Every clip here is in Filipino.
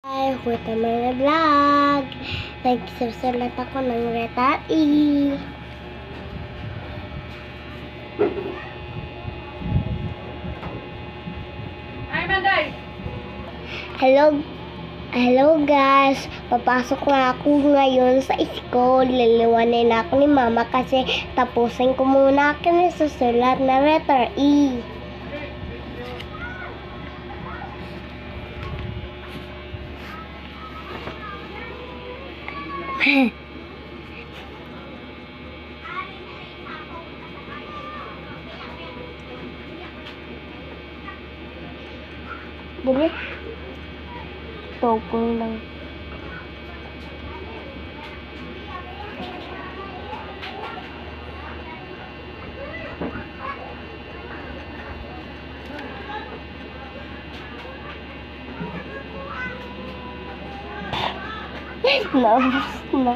Hi, Huweta Mana Vlog. Nagsusulat ako ng letter E. Ay, Manday! Hello guys. Papasok na ako ngayon sa school. Liliwanin na ako ni Mama kasi tapusin ko muna ako nagsusulat na letter E. Dili. Toko lang. Labas na.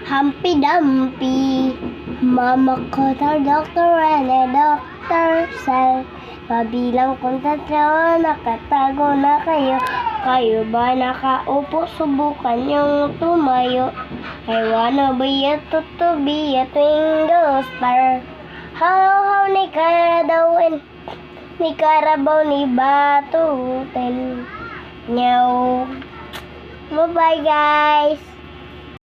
Humpy Dumpy, Mama ko daw doctor and a doctor said, pabilang kung tatlo, nakatago na kayo. Kayo ba nakaupo? Subukan niyong tumayo. I wanna be a to be a twinkle star. How ni Karadawin, ni Karabaw ni Batutin. Nyaw. Bye-bye guys.